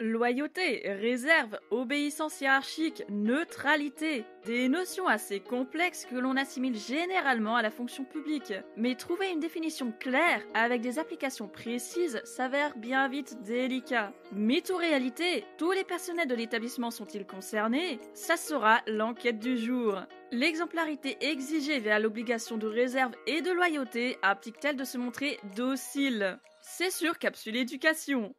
Loyauté, réserve, obéissance hiérarchique, neutralité. Des notions assez complexes que l'on assimile généralement à la fonction publique. Mais trouver une définition claire avec des applications précises s'avère bien vite délicat. Mythe ou réalité, tous les personnels de l'établissement sont-ils concernés? Ça sera l'enquête du jour. L'exemplarité exigée via l'obligation de réserve et de loyauté implique-t-elle de se montrer docile? C'est sur Capsule Éducation.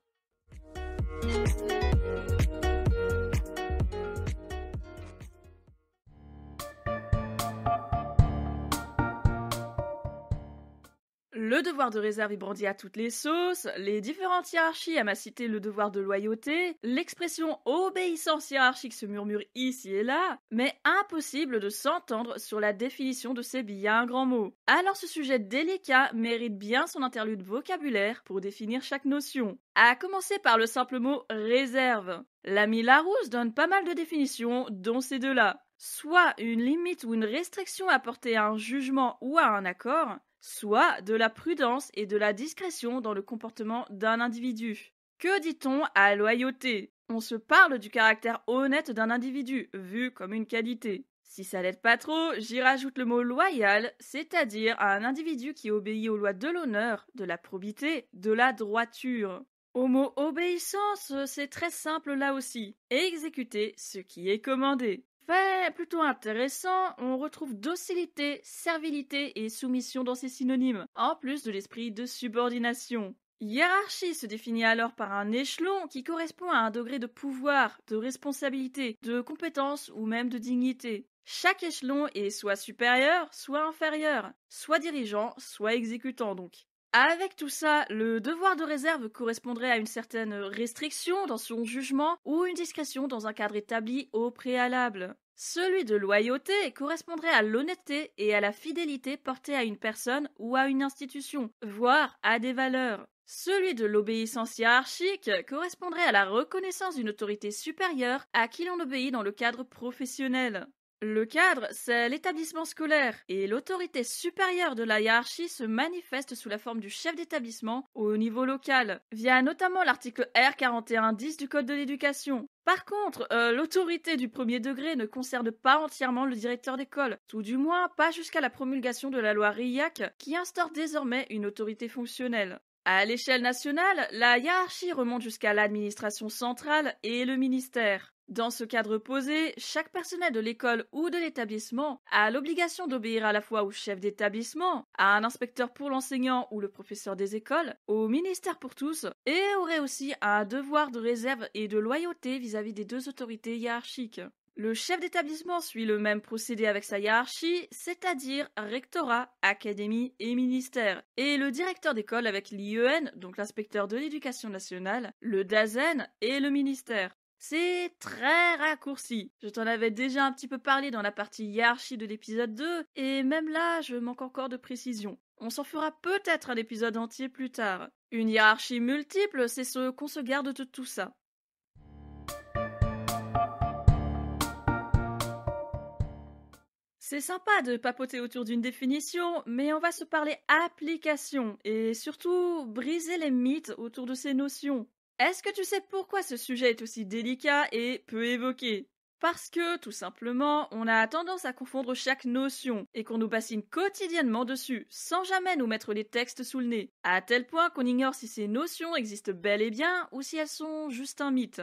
Le devoir de réserve est brandi à toutes les sauces, les différentes hiérarchies aiment à citer le devoir de loyauté, l'expression obéissance hiérarchique se murmure ici et là, mais impossible de s'entendre sur la définition de ces bien grands mots. Alors ce sujet délicat mérite bien son interlude vocabulaire pour définir chaque notion. À commencer par le simple mot réserve. L'ami Larousse donne pas mal de définitions, dont ces deux-là. Soit une limite ou une restriction apportée à un jugement ou à un accord, soit de la prudence et de la discrétion dans le comportement d'un individu. Que dit-on à loyauté? On se parle du caractère honnête d'un individu, vu comme une qualité. Si ça l'aide pas trop, j'y rajoute le mot loyal, c'est-à-dire à un individu qui obéit aux lois de l'honneur, de la probité, de la droiture. Au mot obéissance, c'est très simple là aussi. Exécuter ce qui est commandé. Fait plutôt intéressant, on retrouve docilité, servilité et soumission dans ces synonymes, en plus de l'esprit de subordination. Hiérarchie se définit alors par un échelon qui correspond à un degré de pouvoir, de responsabilité, de compétence ou même de dignité. Chaque échelon est soit supérieur, soit inférieur, soit dirigeant, soit exécutant donc. Avec tout ça, le devoir de réserve correspondrait à une certaine restriction dans son jugement ou une discrétion dans un cadre établi au préalable. Celui de loyauté correspondrait à l'honnêteté et à la fidélité portée à une personne ou à une institution, voire à des valeurs. Celui de l'obéissance hiérarchique correspondrait à la reconnaissance d'une autorité supérieure à qui l'on obéit dans le cadre professionnel. Le cadre, c'est l'établissement scolaire, et l'autorité supérieure de la hiérarchie se manifeste sous la forme du chef d'établissement au niveau local, via notamment l'article R4110 du Code de l'éducation. Par contre, l'autorité du premier degré ne concerne pas entièrement le directeur d'école, tout du moins pas jusqu'à la promulgation de la loi RIAC, qui instaure désormais une autorité fonctionnelle. À l'échelle nationale, la hiérarchie remonte jusqu'à l'administration centrale et le ministère. Dans ce cadre posé, chaque personnel de l'école ou de l'établissement a l'obligation d'obéir à la fois au chef d'établissement, à un inspecteur pour l'enseignant ou le professeur des écoles, au ministère pour tous, et aurait aussi un devoir de réserve et de loyauté vis-à-vis des deux autorités hiérarchiques. Le chef d'établissement suit le même procédé avec sa hiérarchie, c'est-à-dire rectorat, académie et ministère, et le directeur d'école avec l'IEN, donc l'inspecteur de l'éducation nationale, le DAZEN et le ministère. C'est très raccourci. Je t'en avais déjà un petit peu parlé dans la partie hiérarchie de l'épisode 2, et même là, je manque encore de précision. On s'en fera peut-être un épisode entier plus tard. Une hiérarchie multiple, c'est ce qu'on se garde de tout ça. C'est sympa de papoter autour d'une définition, mais on va se parler application, et surtout briser les mythes autour de ces notions. Est-ce que tu sais pourquoi ce sujet est aussi délicat et peu évoqué? Parce que, tout simplement, on a tendance à confondre chaque notion et qu'on nous bassine quotidiennement dessus, sans jamais nous mettre les textes sous le nez, à tel point qu'on ignore si ces notions existent bel et bien ou si elles sont juste un mythe.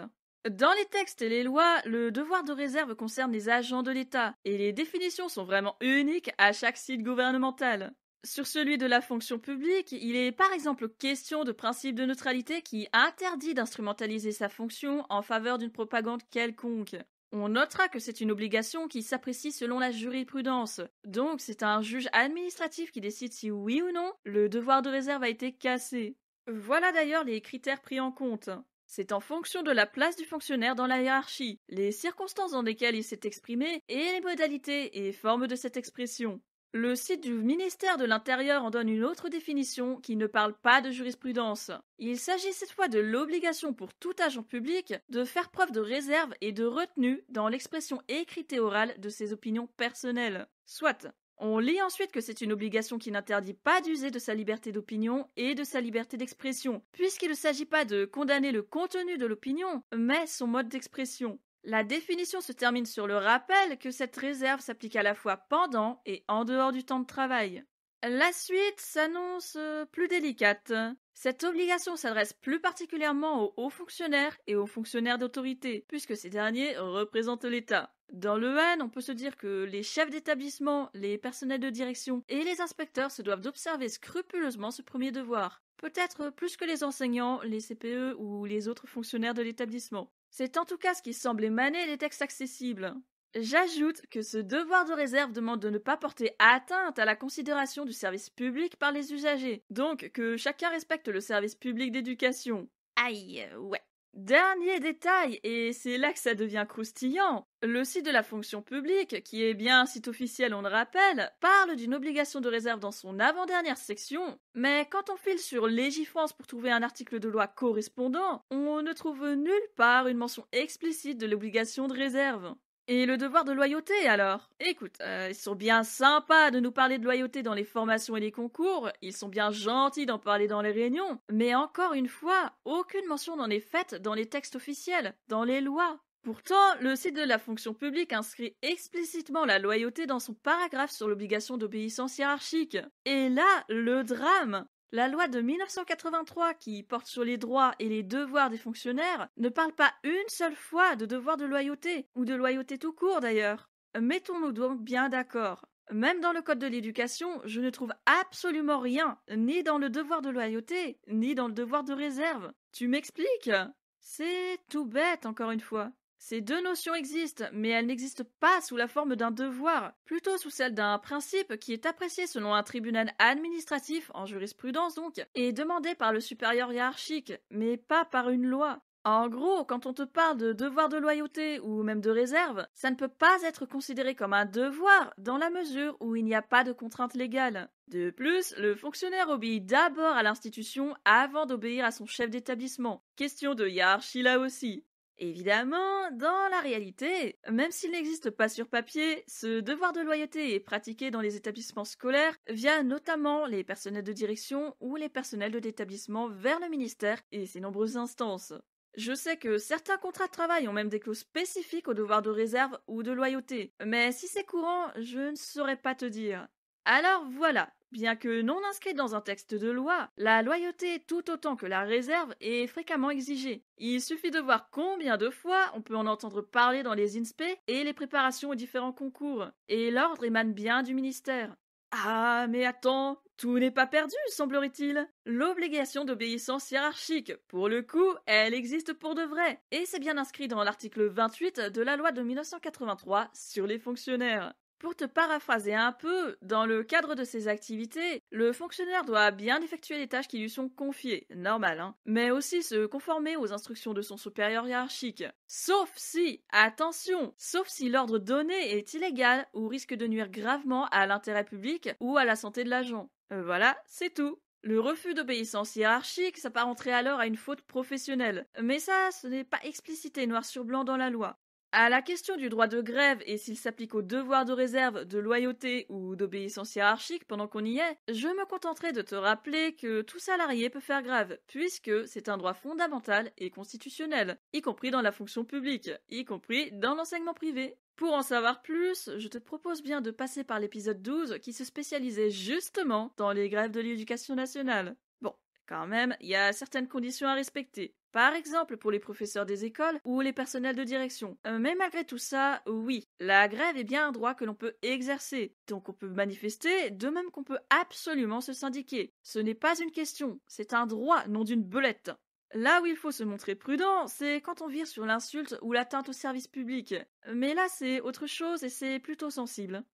Dans les textes et les lois, le devoir de réserve concerne les agents de l'État, et les définitions sont vraiment uniques à chaque site gouvernemental. Sur celui de la fonction publique, il est par exemple question de principe de neutralité qui interdit d'instrumentaliser sa fonction en faveur d'une propagande quelconque. On notera que c'est une obligation qui s'apprécie selon la jurisprudence, donc c'est un juge administratif qui décide si oui ou non le devoir de réserve a été cassé. Voilà d'ailleurs les critères pris en compte. C'est en fonction de la place du fonctionnaire dans la hiérarchie, les circonstances dans lesquelles il s'est exprimé et les modalités et formes de cette expression. Le site du ministère de l'Intérieur en donne une autre définition qui ne parle pas de jurisprudence. Il s'agit cette fois de l'obligation pour tout agent public de faire preuve de réserve et de retenue dans l'expression écrite et orale de ses opinions personnelles. Soit, On lit ensuite que c'est une obligation qui n'interdit pas d'user de sa liberté d'opinion et de sa liberté d'expression, puisqu'il ne s'agit pas de condamner le contenu de l'opinion, mais son mode d'expression. La définition se termine sur le rappel que cette réserve s'applique à la fois pendant et en dehors du temps de travail. La suite s'annonce plus délicate. Cette obligation s'adresse plus particulièrement aux hauts fonctionnaires et aux fonctionnaires d'autorité, puisque ces derniers représentent l'État. Dans le N, on peut se dire que les chefs d'établissement, les personnels de direction et les inspecteurs se doivent d'observer scrupuleusement ce premier devoir. Peut-être plus que les enseignants, les CPE ou les autres fonctionnaires de l'établissement. C'est en tout cas ce qui semble émaner des textes accessibles. J'ajoute que ce devoir de réserve demande de ne pas porter atteinte à la considération du service public par les usagers, donc que chacun respecte le service public d'éducation. Aïe, ouais. Dernier détail, et c'est là que ça devient croustillant, le site de la fonction publique, qui est bien un site officiel on le rappelle, parle d'une obligation de réserve dans son avant-dernière section, mais quand on file sur Légifrance pour trouver un article de loi correspondant, on ne trouve nulle part une mention explicite de l'obligation de réserve. Et le devoir de loyauté alors? Écoute, ils sont bien sympas de nous parler de loyauté dans les formations et les concours, ils sont bien gentils d'en parler dans les réunions, mais encore une fois, aucune mention n'en est faite dans les textes officiels, dans les lois. Pourtant, le site de la fonction publique inscrit explicitement la loyauté dans son paragraphe sur l'obligation d'obéissance hiérarchique. Et là, le drame! La loi de 1983, qui porte sur les droits et les devoirs des fonctionnaires, ne parle pas une seule fois de devoir de loyauté, ou de loyauté tout court d'ailleurs. Mettons-nous donc bien d'accord. Même dans le Code de l'éducation, je ne trouve absolument rien, ni dans le devoir de loyauté, ni dans le devoir de réserve. Tu m'expliques? C'est tout bête, encore une fois. Ces deux notions existent, mais elles n'existent pas sous la forme d'un devoir, plutôt sous celle d'un principe qui est apprécié selon un tribunal administratif, en jurisprudence donc, et demandé par le supérieur hiérarchique, mais pas par une loi. En gros, quand on te parle de devoir de loyauté ou même de réserve, ça ne peut pas être considéré comme un devoir dans la mesure où il n'y a pas de contrainte légale. De plus, le fonctionnaire obéit d'abord à l'institution avant d'obéir à son chef d'établissement. Question de hiérarchie là aussi. Évidemment, dans la réalité, même s'il n'existe pas sur papier, ce devoir de loyauté est pratiqué dans les établissements scolaires via notamment les personnels de direction ou les personnels de l'établissement vers le ministère et ses nombreuses instances. Je sais que certains contrats de travail ont même des clauses spécifiques au devoir de réserve ou de loyauté, mais si c'est courant, je ne saurais pas te dire. Alors voilà, bien que non inscrite dans un texte de loi, la loyauté tout autant que la réserve est fréquemment exigée. Il suffit de voir combien de fois on peut en entendre parler dans les INSPE et les préparations aux différents concours. Et l'ordre émane bien du ministère. Ah, mais attends, tout n'est pas perdu, semblerait-il. L'obligation d'obéissance hiérarchique, pour le coup, elle existe pour de vrai. Et c'est bien inscrit dans l'article 28 de la loi de 1983 sur les fonctionnaires. Pour te paraphraser un peu, dans le cadre de ses activités, le fonctionnaire doit bien effectuer les tâches qui lui sont confiées, normal, hein, mais aussi se conformer aux instructions de son supérieur hiérarchique. Sauf si, attention, sauf si l'ordre donné est illégal ou risque de nuire gravement à l'intérêt public ou à la santé de l'agent. Voilà, c'est tout. Le refus d'obéissance hiérarchique s'apparenterait alors à une faute professionnelle, mais ça, ce n'est pas explicité noir sur blanc dans la loi. À la question du droit de grève et s'il s'applique au devoir de réserve, de loyauté ou d'obéissance hiérarchique pendant qu'on y est, je me contenterai de te rappeler que tout salarié peut faire grève, puisque c'est un droit fondamental et constitutionnel, y compris dans la fonction publique, y compris dans l'enseignement privé. Pour en savoir plus, je te propose bien de passer par l'épisode 12 qui se spécialisait justement dans les grèves de l'éducation nationale. Bon, quand même, il y a certaines conditions à respecter. Par exemple pour les professeurs des écoles ou les personnels de direction. Mais malgré tout ça, oui, la grève est bien un droit que l'on peut exercer. Donc on peut manifester, de même qu'on peut absolument se syndiquer. Ce n'est pas une question, c'est un droit, non d'une belette. Là où il faut se montrer prudent, c'est quand on vire sur l'insulte ou l'atteinte au service public. Mais là c'est autre chose et c'est plutôt sensible.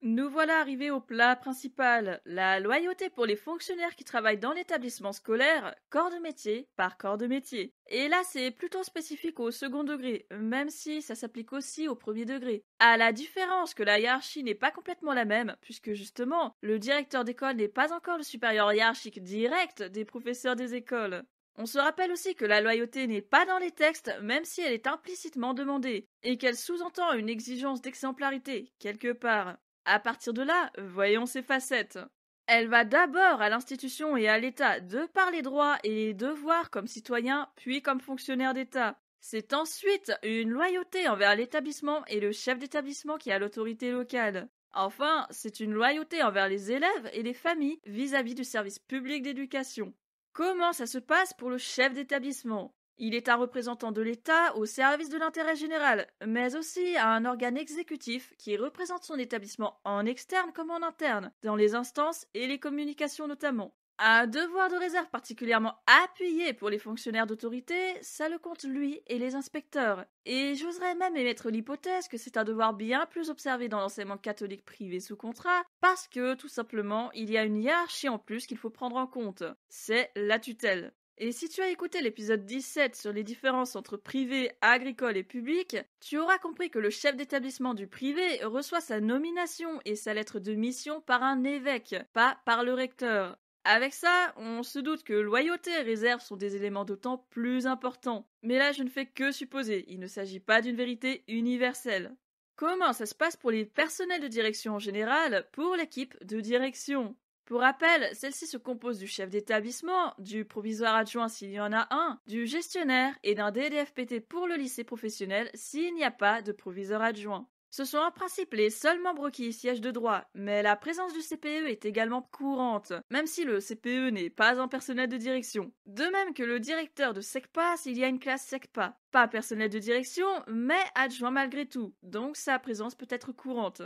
Nous voilà arrivés au plat principal, la loyauté pour les fonctionnaires qui travaillent dans l'établissement scolaire, corps de métier par corps de métier. Et là, c'est plutôt spécifique au second degré, même si ça s'applique aussi au premier degré. À la différence que la hiérarchie n'est pas complètement la même, puisque justement, le directeur d'école n'est pas encore le supérieur hiérarchique direct des professeurs des écoles. On se rappelle aussi que la loyauté n'est pas dans les textes, même si elle est implicitement demandée, et qu'elle sous-entend une exigence d'exemplarité, quelque part. À partir de là, voyons ses facettes. Elle va d'abord à l'institution et à l'État de par les droits et les devoirs comme citoyen, puis comme fonctionnaire d'État. C'est ensuite une loyauté envers l'établissement et le chef d'établissement qui a l'autorité locale. Enfin, c'est une loyauté envers les élèves et les familles vis-à-vis du service public d'éducation. Comment ça se passe pour le chef d'établissement? Il est un représentant de l'État au service de l'intérêt général, mais aussi un organe exécutif qui représente son établissement en externe comme en interne, dans les instances et les communications notamment. Un devoir de réserve particulièrement appuyé pour les fonctionnaires d'autorité, ça le compte lui et les inspecteurs. Et j'oserais même émettre l'hypothèse que c'est un devoir bien plus observé dans l'enseignement catholique privé sous contrat, parce que, tout simplement, il y a une hiérarchie en plus qu'il faut prendre en compte. C'est la tutelle. Et si tu as écouté l'épisode 17 sur les différences entre privé, agricole et public, tu auras compris que le chef d'établissement du privé reçoit sa nomination et sa lettre de mission par un évêque, pas par le recteur. Avec ça, on se doute que loyauté et réserve sont des éléments d'autant plus importants. Mais là, je ne fais que supposer, il ne s'agit pas d'une vérité universelle. Comment ça se passe pour les personnels de direction en général, pour l'équipe de direction? Pour rappel, celle-ci se compose du chef d'établissement, du proviseur adjoint s'il y en a un, du gestionnaire et d'un DDFPT pour le lycée professionnel s'il n'y a pas de proviseur adjoint. Ce sont en principe les seuls membres qui y siègent de droit, mais la présence du CPE est également courante, même si le CPE n'est pas un personnel de direction. De même que le directeur de SECPA s'il y a une classe SECPA. Pas personnel de direction, mais adjoint malgré tout, donc sa présence peut être courante.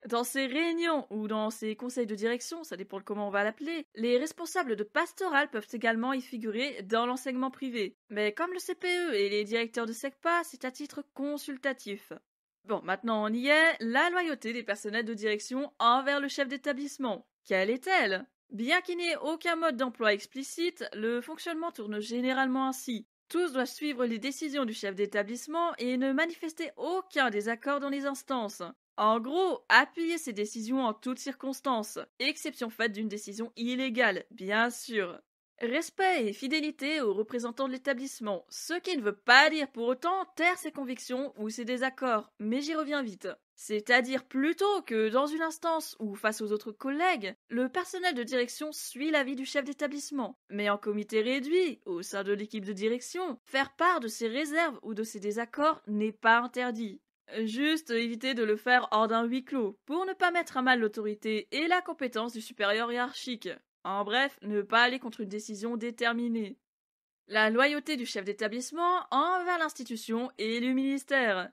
Dans ces réunions ou dans ces conseils de direction, ça dépend de comment on va l'appeler, les responsables de pastoral peuvent également y figurer dans l'enseignement privé. Mais comme le CPE et les directeurs de SECPA, c'est à titre consultatif. Bon, maintenant on y est, la loyauté des personnels de direction envers le chef d'établissement. Quelle est-elle? Bien qu'il n'y ait aucun mode d'emploi explicite, le fonctionnement tourne généralement ainsi. Tous doivent suivre les décisions du chef d'établissement et ne manifester aucun désaccord dans les instances. En gros, appuyer ces décisions en toutes circonstances, exception faite d'une décision illégale, bien sûr. Respect et fidélité aux représentants de l'établissement, ce qui ne veut pas dire pour autant taire ses convictions ou ses désaccords, mais j'y reviens vite. C'est-à-dire plutôt que dans une instance ou face aux autres collègues, le personnel de direction suit l'avis du chef d'établissement, mais en comité réduit, au sein de l'équipe de direction, faire part de ses réserves ou de ses désaccords n'est pas interdit. Juste éviter de le faire hors d'un huis clos, pour ne pas mettre à mal l'autorité et la compétence du supérieur hiérarchique. En bref, ne pas aller contre une décision déterminée. La loyauté du chef d'établissement envers l'institution et le ministère.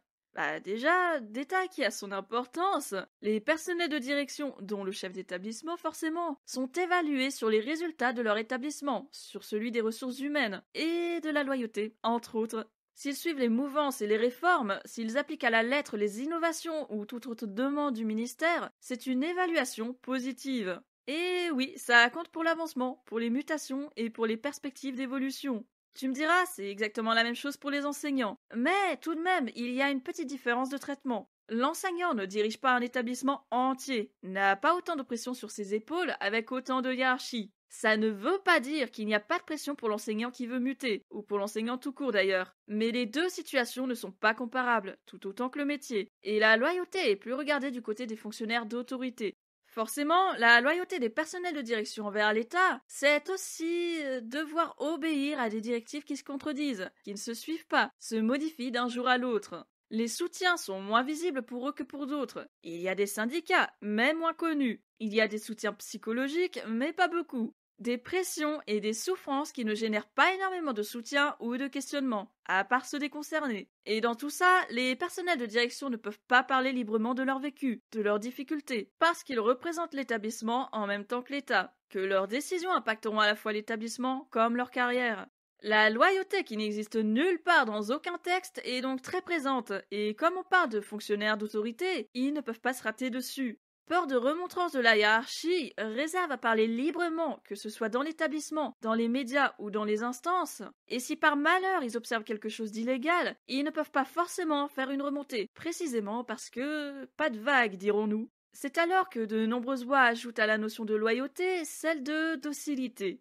Déjà, détail qui a son importance, les personnels de direction, dont le chef d'établissement forcément, sont évalués sur les résultats de leur établissement, sur celui des ressources humaines et de la loyauté, entre autres. S'ils suivent les mouvances et les réformes, s'ils appliquent à la lettre les innovations ou toute autre demande du ministère, c'est une évaluation positive. Et oui, ça compte pour l'avancement, pour les mutations et pour les perspectives d'évolution. Tu me diras, c'est exactement la même chose pour les enseignants. Mais tout de même, il y a une petite différence de traitement. L'enseignant ne dirige pas un établissement entier, n'a pas autant de pression sur ses épaules avec autant de hiérarchie. Ça ne veut pas dire qu'il n'y a pas de pression pour l'enseignant qui veut muter, ou pour l'enseignant tout court d'ailleurs. Mais les deux situations ne sont pas comparables, tout autant que le métier. Et la loyauté est plus regardée du côté des fonctionnaires d'autorité. Forcément, la loyauté des personnels de direction envers l'État, c'est aussi devoir obéir à des directives qui se contredisent, qui ne se suivent pas, se modifient d'un jour à l'autre. Les soutiens sont moins visibles pour eux que pour d'autres. Il y a des syndicats, mais moins connus. Il y a des soutiens psychologiques, mais pas beaucoup. Des pressions et des souffrances qui ne génèrent pas énormément de soutien ou de questionnement, à part ceux des concernés. Et dans tout ça, les personnels de direction ne peuvent pas parler librement de leur vécu, de leurs difficultés, parce qu'ils représentent l'établissement en même temps que l'État, que leurs décisions impacteront à la fois l'établissement comme leur carrière. La loyauté qui n'existe nulle part dans aucun texte est donc très présente, et comme on parle de fonctionnaires d'autorité, ils ne peuvent pas se rater dessus. Peur de remontrance de la hiérarchie, réserve à parler librement, que ce soit dans l'établissement, dans les médias ou dans les instances. Et si par malheur ils observent quelque chose d'illégal, ils ne peuvent pas forcément faire une remontée, précisément parce que pas de vague, dirons-nous. C'est alors que de nombreuses voix ajoutent à la notion de loyauté celle de docilité.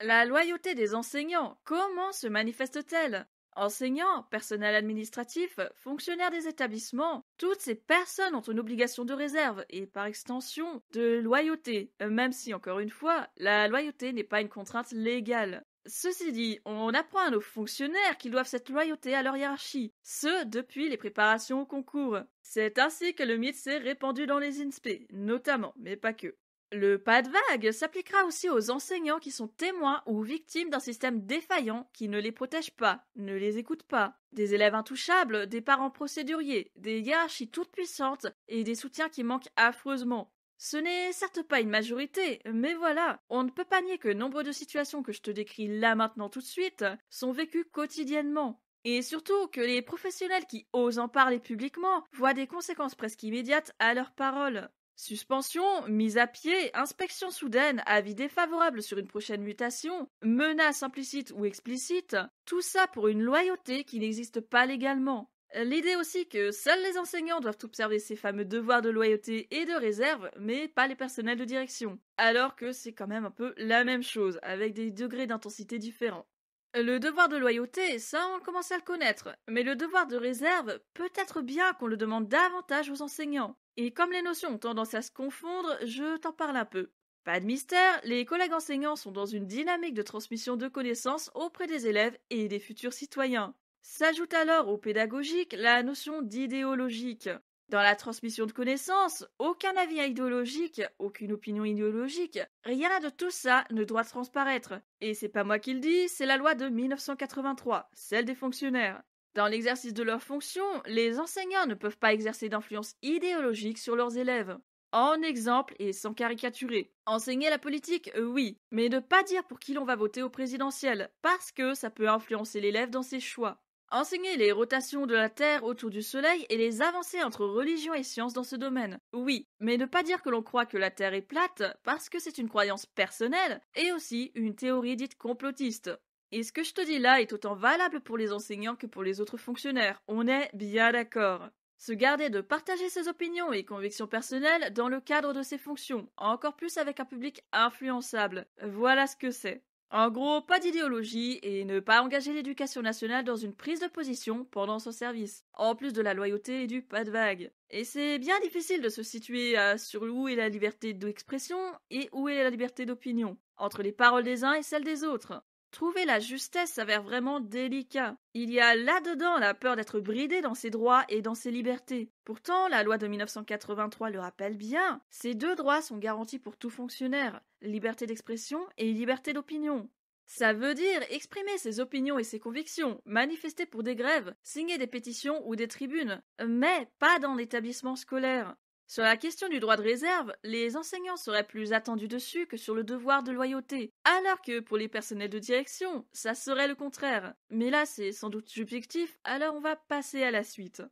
La loyauté des enseignants, comment se manifeste-t-elle? Enseignants, personnel administratif, fonctionnaires des établissements, toutes ces personnes ont une obligation de réserve et par extension de loyauté, même si, encore une fois, la loyauté n'est pas une contrainte légale. Ceci dit, on apprend à nos fonctionnaires qu'ils doivent cette loyauté à leur hiérarchie, ce depuis les préparations au concours. C'est ainsi que le mythe s'est répandu dans les INSPE, notamment, mais pas que. Le pas de vague s'appliquera aussi aux enseignants qui sont témoins ou victimes d'un système défaillant qui ne les protège pas, ne les écoute pas. Des élèves intouchables, des parents procéduriers, des hiérarchies toutes puissantes et des soutiens qui manquent affreusement. Ce n'est certes pas une majorité, mais voilà, on ne peut pas nier que nombre de situations que je te décris là maintenant tout de suite sont vécues quotidiennement. Et surtout que les professionnels qui osent en parler publiquement voient des conséquences presque immédiates à leurs paroles. Suspension, mise à pied, inspection soudaine, avis défavorable sur une prochaine mutation, menaces implicites ou explicites, tout ça pour une loyauté qui n'existe pas légalement. L'idée aussi que seuls les enseignants doivent observer ces fameux devoirs de loyauté et de réserve, mais pas les personnels de direction. Alors que c'est quand même un peu la même chose, avec des degrés d'intensité différents. Le devoir de loyauté, ça on commence à le connaître, mais le devoir de réserve, peut-être bien qu'on le demande davantage aux enseignants. Et comme les notions ont tendance à se confondre, je t'en parle un peu. Pas de mystère, les collègues enseignants sont dans une dynamique de transmission de connaissances auprès des élèves et des futurs citoyens. S'ajoute alors au pédagogique la notion d'idéologique. Dans la transmission de connaissances, aucun avis idéologique, aucune opinion idéologique, rien de tout ça ne doit transparaître. Et c'est pas moi qui le dis, c'est la loi de 1983, celle des fonctionnaires. Dans l'exercice de leurs fonctions, les enseignants ne peuvent pas exercer d'influence idéologique sur leurs élèves. En exemple et sans caricaturer. Enseigner la politique, oui, mais ne pas dire pour qui l'on va voter au présidentiel, parce que ça peut influencer l'élève dans ses choix. Enseigner les rotations de la Terre autour du Soleil et les avancées entre religion et science dans ce domaine. Oui, mais ne pas dire que l'on croit que la Terre est plate parce que c'est une croyance personnelle et aussi une théorie dite complotiste. Et ce que je te dis là est autant valable pour les enseignants que pour les autres fonctionnaires. On est bien d'accord. Se garder de partager ses opinions et convictions personnelles dans le cadre de ses fonctions, encore plus avec un public influençable. Voilà ce que c'est. En gros, pas d'idéologie et ne pas engager l'éducation nationale dans une prise de position pendant son service, en plus de la loyauté et du pas de vague. Et c'est bien difficile de se situer sur où est la liberté d'expression et où est la liberté d'opinion, entre les paroles des uns et celles des autres. Trouver la justesse s'avère vraiment délicat. Il y a là-dedans la peur d'être bridé dans ses droits et dans ses libertés. Pourtant, la loi de 1983 le rappelle bien, ces deux droits sont garantis pour tout fonctionnaire, liberté d'expression et liberté d'opinion. Ça veut dire exprimer ses opinions et ses convictions, manifester pour des grèves, signer des pétitions ou des tribunes, mais pas dans l'établissement scolaire. Sur la question du droit de réserve, les enseignants seraient plus attendus dessus que sur le devoir de loyauté, alors que pour les personnels de direction, ça serait le contraire. Mais là, c'est sans doute subjectif, alors on va passer à la suite.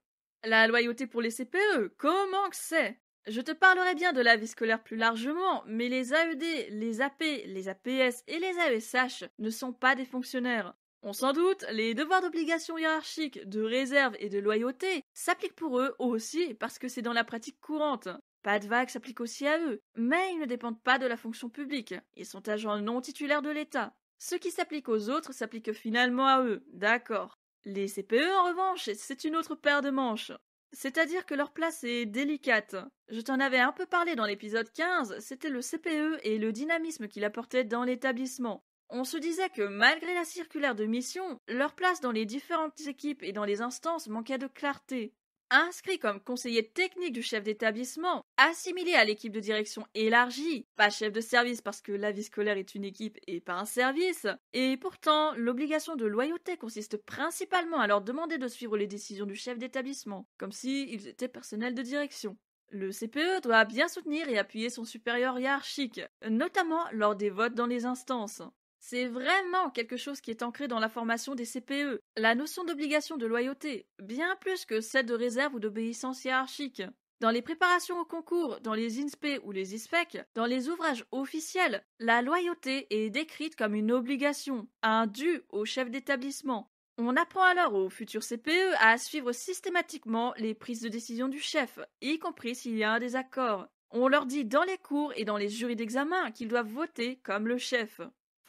La loyauté pour les CPE, comment que c'est? Je te parlerai bien de la vie scolaire plus largement, mais les AED, les AP, les APS et les AESH ne sont pas des fonctionnaires. On s'en doute, les devoirs d'obligation hiérarchique, de réserve et de loyauté s'appliquent pour eux aussi parce que c'est dans la pratique courante. Pas de vague s'applique aussi à eux, mais ils ne dépendent pas de la fonction publique. Ils sont agents non titulaires de l'État. Ce qui s'applique aux autres s'applique finalement à eux, d'accord. Les CPE, en revanche, c'est une autre paire de manches. C'est-à-dire que leur place est délicate. Je t'en avais un peu parlé dans l'épisode 15, c'était le CPE et le dynamisme qu'il apportait dans l'établissement. On se disait que malgré la circulaire de mission, leur place dans les différentes équipes et dans les instances manquait de clarté. Inscrit comme conseiller technique du chef d'établissement, assimilé à l'équipe de direction élargie, pas chef de service parce que la vie scolaire est une équipe et pas un service, et pourtant l'obligation de loyauté consiste principalement à leur demander de suivre les décisions du chef d'établissement, comme s'ils étaient personnel de direction. Le CPE doit bien soutenir et appuyer son supérieur hiérarchique, notamment lors des votes dans les instances. C'est vraiment quelque chose qui est ancré dans la formation des CPE, la notion d'obligation de loyauté, bien plus que celle de réserve ou d'obéissance hiérarchique. Dans les préparations au concours, dans les INSPE ou les ISPEC, dans les ouvrages officiels, la loyauté est décrite comme une obligation, un dû au chef d'établissement. On apprend alors aux futurs CPE à suivre systématiquement les prises de décision du chef, y compris s'il y a un désaccord. On leur dit dans les cours et dans les jurys d'examen qu'ils doivent voter comme le chef.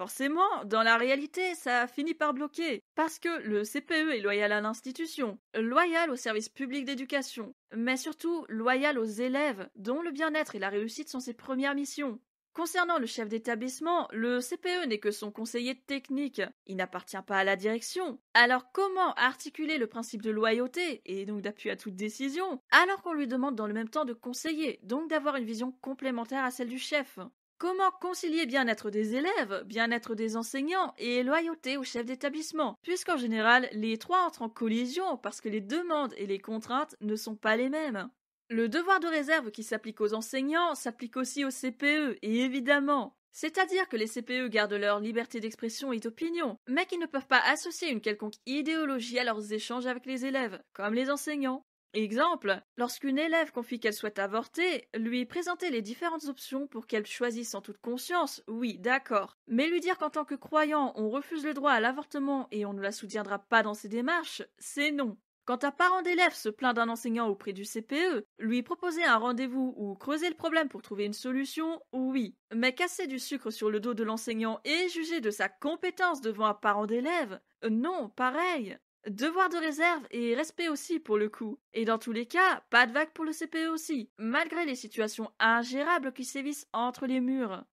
Forcément, dans la réalité, ça finit par bloquer, parce que le CPE est loyal à l'institution, loyal au service public d'éducation, mais surtout loyal aux élèves, dont le bien-être et la réussite sont ses premières missions. Concernant le chef d'établissement, le CPE n'est que son conseiller technique, il n'appartient pas à la direction. Alors comment articuler le principe de loyauté, et donc d'appui à toute décision, alors qu'on lui demande dans le même temps de conseiller, donc d'avoir une vision complémentaire à celle du chef? Comment concilier bien-être des élèves, bien-être des enseignants et loyauté au chef d'établissement, puisqu'en général, les trois entrent en collision parce que les demandes et les contraintes ne sont pas les mêmes. Le devoir de réserve qui s'applique aux enseignants s'applique aussi aux CPE, et évidemment. C'est-à-dire que les CPE gardent leur liberté d'expression et d'opinion, mais qu'ils ne peuvent pas associer une quelconque idéologie à leurs échanges avec les élèves, comme les enseignants. Exemple, lorsqu'une élève confie qu'elle souhaite avorter, lui présenter les différentes options pour qu'elle choisisse en toute conscience, oui, d'accord. Mais lui dire qu'en tant que croyant, on refuse le droit à l'avortement et on ne la soutiendra pas dans ses démarches, c'est non. Quand un parent d'élève se plaint d'un enseignant auprès du CPE, lui proposer un rendez-vous ou creuser le problème pour trouver une solution, oui. Mais casser du sucre sur le dos de l'enseignant et juger de sa compétence devant un parent d'élève, non, pareil. Devoir de réserve et respect aussi pour le coup. Et dans tous les cas, pas de vague pour le CPE aussi, malgré les situations ingérables qui sévissent entre les murs.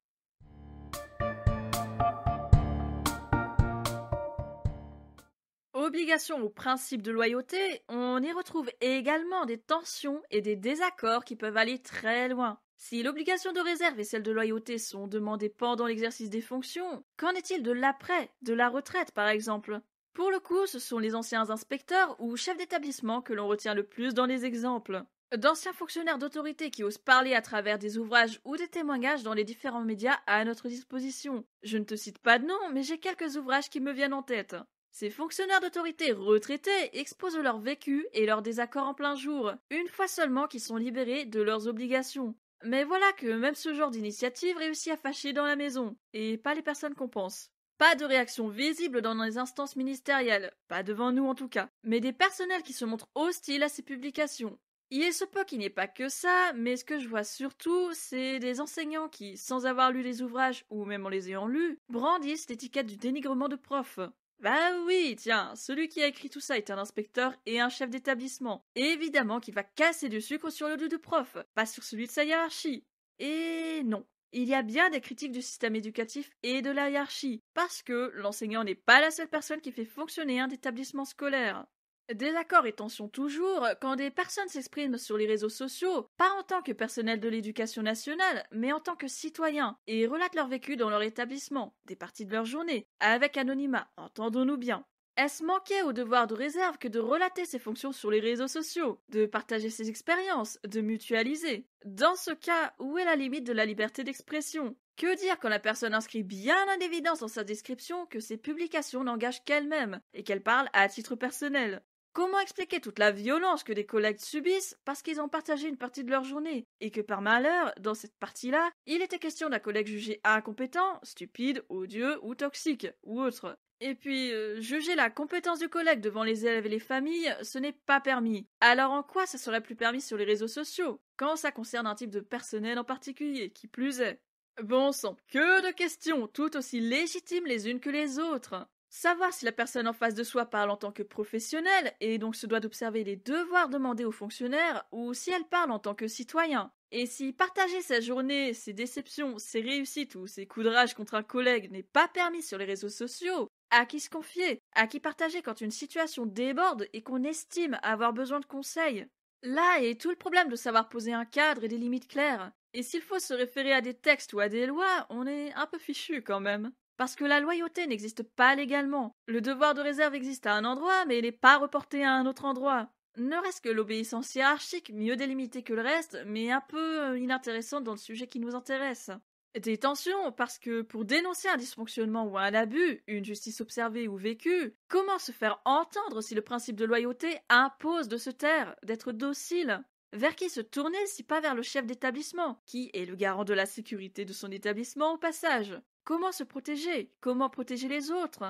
Obligation au principe de loyauté, on y retrouve également des tensions et des désaccords qui peuvent aller très loin. Si l'obligation de réserve et celle de loyauté sont demandées pendant l'exercice des fonctions, qu'en est-il de l'après, de la retraite par exemple? Pour le coup, ce sont les anciens inspecteurs ou chefs d'établissement que l'on retient le plus dans les exemples. D'anciens fonctionnaires d'autorité qui osent parler à travers des ouvrages ou des témoignages dans les différents médias à notre disposition. Je ne te cite pas de nom, mais j'ai quelques ouvrages qui me viennent en tête. Ces fonctionnaires d'autorité retraités exposent leur vécu et leurs désaccords en plein jour, une fois seulement qu'ils sont libérés de leurs obligations. Mais voilà que même ce genre d'initiative réussit à fâcher dans la maison, et pas les personnes qu'on pense. Pas de réaction visible dans les instances ministérielles, pas devant nous en tout cas, mais des personnels qui se montrent hostiles à ces publications. Il se peut qu'il n'y ait pas que ça, mais ce que je vois surtout, c'est des enseignants qui, sans avoir lu les ouvrages, ou même en les ayant lus, brandissent l'étiquette du dénigrement de prof. Bah oui, tiens, celui qui a écrit tout ça est un inspecteur et un chef d'établissement. Et évidemment qu'il va casser du sucre sur le dos du prof, pas sur celui de sa hiérarchie. Et non. Il y a bien des critiques du système éducatif et de la hiérarchie, parce que l'enseignant n'est pas la seule personne qui fait fonctionner un établissement scolaire. Désaccords et tensions toujours quand des personnes s'expriment sur les réseaux sociaux, pas en tant que personnel de l'éducation nationale, mais en tant que citoyens, et relatent leur vécu dans leur établissement, des parties de leur journée, avec anonymat, entendons-nous bien. Est-ce manquer au devoir de réserve que de relater ses fonctions sur les réseaux sociaux, de partager ses expériences, de mutualiser? Dans ce cas, où est la limite de la liberté d'expression? Que dire quand la personne inscrit bien en évidence dans sa description que ses publications n'engagent qu'elle-même, et qu'elle parle à titre personnel? Comment expliquer toute la violence que des collègues subissent parce qu'ils ont partagé une partie de leur journée et que par malheur, dans cette partie-là, il était question d'un collègue jugé incompétent, stupide, odieux ou toxique, ou autre. Et puis, juger la compétence du collègue devant les élèves et les familles, ce n'est pas permis. Alors en quoi ça serait plus permis sur les réseaux sociaux, quand ça concerne un type de personnel en particulier, qui plus est? Bon sang, que de questions, toutes aussi légitimes les unes que les autres. Savoir si la personne en face de soi parle en tant que professionnelle et donc se doit d'observer les devoirs demandés aux fonctionnaires ou si elle parle en tant que citoyen. Et si partager sa journée, ses déceptions, ses réussites ou ses coups de rage contre un collègue n'est pas permis sur les réseaux sociaux, à qui se confier? À qui partager quand une situation déborde et qu'on estime avoir besoin de conseils? Là est tout le problème de savoir poser un cadre et des limites claires. Et s'il faut se référer à des textes ou à des lois, on est un peu fichu quand même. Parce que la loyauté n'existe pas légalement. Le devoir de réserve existe à un endroit, mais il n'est pas reporté à un autre endroit. Ne reste que l'obéissance hiérarchique, mieux délimitée que le reste, mais un peu inintéressante dans le sujet qui nous intéresse. Des tensions, parce que pour dénoncer un dysfonctionnement ou un abus, une justice observée ou vécue, comment se faire entendre si le principe de loyauté impose de se taire, d'être docile? Vers qui se tourner si pas vers le chef d'établissement, qui est le garant de la sécurité de son établissement au passage? Comment se protéger? Comment protéger les autres?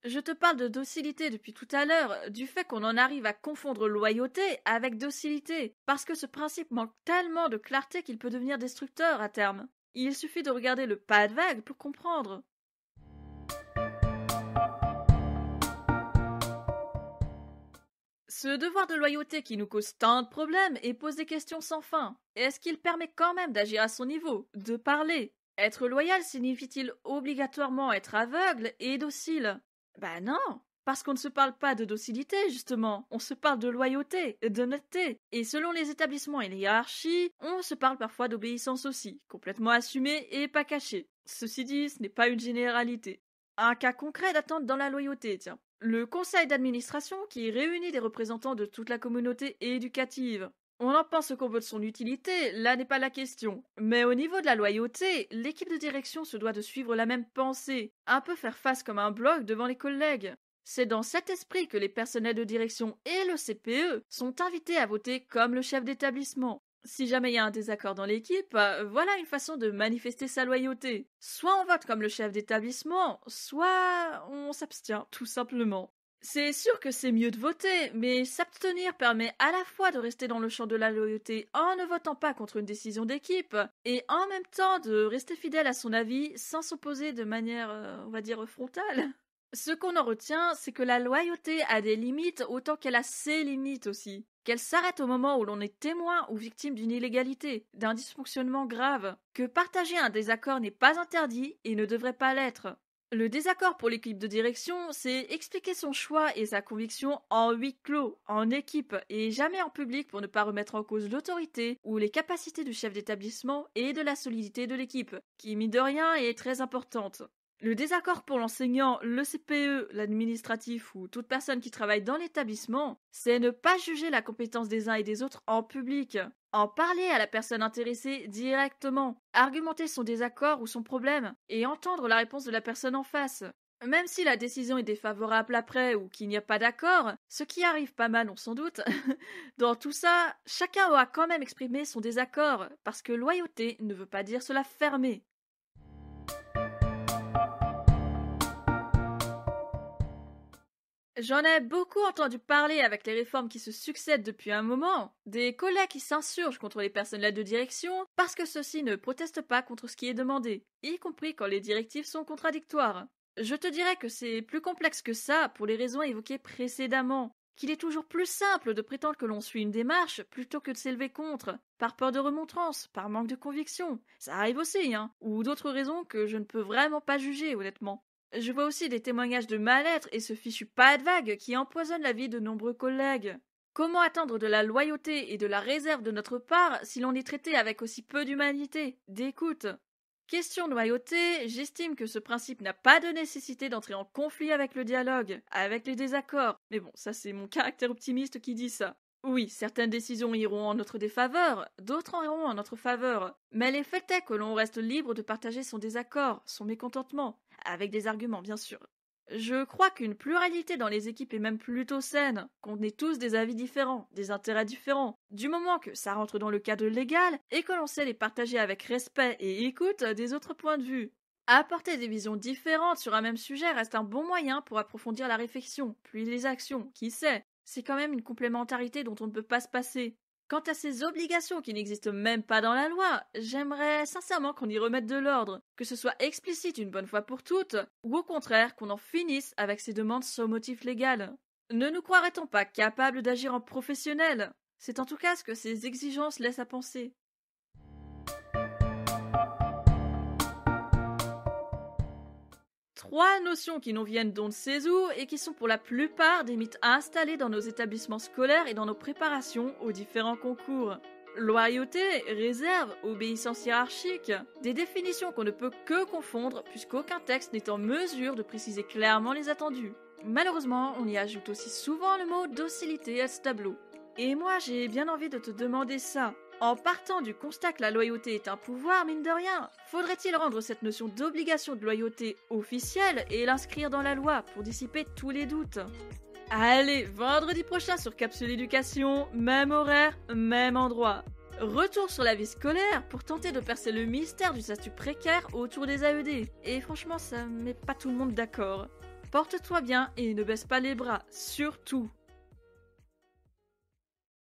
Je te parle de docilité depuis tout à l'heure, du fait qu'on en arrive à confondre loyauté avec docilité, parce que ce principe manque tellement de clarté qu'il peut devenir destructeur à terme. Il suffit de regarder le pas de vague pour comprendre. Ce devoir de loyauté qui nous cause tant de problèmes et pose des questions sans fin, est-ce qu'il permet quand même d'agir à son niveau, de parler? Être loyal signifie-t-il obligatoirement être aveugle et docile? Bah non, parce qu'on ne se parle pas de docilité justement, on se parle de loyauté, d'honnêteté, et selon les établissements et les hiérarchies, on se parle parfois d'obéissance aussi, complètement assumée et pas cachée. Ceci dit, ce n'est pas une généralité. Un cas concret d'attente dans la loyauté, tiens. Le conseil d'administration qui réunit des représentants de toute la communauté éducative. On en pense ce qu'on veut de son utilité, là n'est pas la question. Mais au niveau de la loyauté, l'équipe de direction se doit de suivre la même pensée, un peu faire face comme un bloc devant les collègues. C'est dans cet esprit que les personnels de direction et le CPE sont invités à voter comme le chef d'établissement. Si jamais il y a un désaccord dans l'équipe, voilà une façon de manifester sa loyauté. Soit on vote comme le chef d'établissement, soit on s'abstient, tout simplement. C'est sûr que c'est mieux de voter, mais s'abstenir permet à la fois de rester dans le champ de la loyauté en ne votant pas contre une décision d'équipe, et en même temps de rester fidèle à son avis sans s'opposer de manière, on va dire, frontale. Ce qu'on en retient, c'est que la loyauté a des limites autant qu'elle a ses limites aussi. Qu'elle s'arrête au moment où l'on est témoin ou victime d'une illégalité, d'un dysfonctionnement grave. Que partager un désaccord n'est pas interdit et ne devrait pas l'être. Le désaccord pour l'équipe de direction, c'est expliquer son choix et sa conviction en huis clos, en équipe, et jamais en public pour ne pas remettre en cause l'autorité ou les capacités du chef d'établissement et de la solidité de l'équipe, qui, mine de rien, est très importante. Le désaccord pour l'enseignant, le CPE, l'administratif ou toute personne qui travaille dans l'établissement, c'est ne pas juger la compétence des uns et des autres en public. En parler à la personne intéressée directement, argumenter son désaccord ou son problème, et entendre la réponse de la personne en face. Même si la décision est défavorable après ou qu'il n'y a pas d'accord, ce qui arrive pas mal on s'en doute, dans tout ça, chacun aura quand même exprimé son désaccord, parce que loyauté ne veut pas dire se la fermer. J'en ai beaucoup entendu parler avec les réformes qui se succèdent depuis un moment, des collègues qui s'insurgent contre les personnels de direction parce que ceux-ci ne protestent pas contre ce qui est demandé, y compris quand les directives sont contradictoires. Je te dirais que c'est plus complexe que ça pour les raisons évoquées précédemment, qu'il est toujours plus simple de prétendre que l'on suit une démarche plutôt que de s'élever contre, par peur de remontrance, par manque de conviction, ça arrive aussi, ou d'autres raisons que je ne peux vraiment pas juger honnêtement. Je vois aussi des témoignages de mal-être et ce fichu pas de vague qui empoisonne la vie de nombreux collègues. Comment attendre de la loyauté et de la réserve de notre part si l'on est traité avec aussi peu d'humanité, d'écoute? Question de loyauté, j'estime que ce principe n'a pas de nécessité d'entrer en conflit avec le dialogue, avec les désaccords. Mais bon, ça c'est mon caractère optimiste qui dit ça. Oui, certaines décisions iront en notre défaveur, d'autres en iront en notre faveur. Mais les faits est que l'on reste libre de partager son désaccord, son mécontentement, avec des arguments bien sûr. Je crois qu'une pluralité dans les équipes est même plutôt saine, qu'on ait tous des avis différents, des intérêts différents, du moment que ça rentre dans le cadre légal et que l'on sait les partager avec respect et écoute des autres points de vue. Apporter des visions différentes sur un même sujet reste un bon moyen pour approfondir la réflexion, puis les actions, qui sait. C'est quand même une complémentarité dont on ne peut pas se passer. Quant à ces obligations qui n'existent même pas dans la loi, j'aimerais sincèrement qu'on y remette de l'ordre, que ce soit explicite une bonne fois pour toutes, ou au contraire qu'on en finisse avec ces demandes sans motif légal. Ne nous croirait-on pas capables d'agir en professionnels? C'est en tout cas ce que ces exigences laissent à penser. Trois notions qui nous viennent d'on ne sait où et qui sont pour la plupart des mythes installés dans nos établissements scolaires et dans nos préparations aux différents concours. Loyauté, réserve, obéissance hiérarchique, des définitions qu'on ne peut que confondre puisqu'aucun texte n'est en mesure de préciser clairement les attendus. Malheureusement, on y ajoute aussi souvent le mot docilité à ce tableau. Et moi j'ai bien envie de te demander ça. En partant du constat que la loyauté est un pouvoir, mine de rien, faudrait-il rendre cette notion d'obligation de loyauté officielle et l'inscrire dans la loi pour dissiper tous les doutes? Allez, vendredi prochain sur Capsule Éducation, même horaire, même endroit. Retour sur la vie scolaire pour tenter de percer le mystère du statut précaire autour des AED. Et franchement, ça met pas tout le monde d'accord. Porte-toi bien et ne baisse pas les bras, surtout.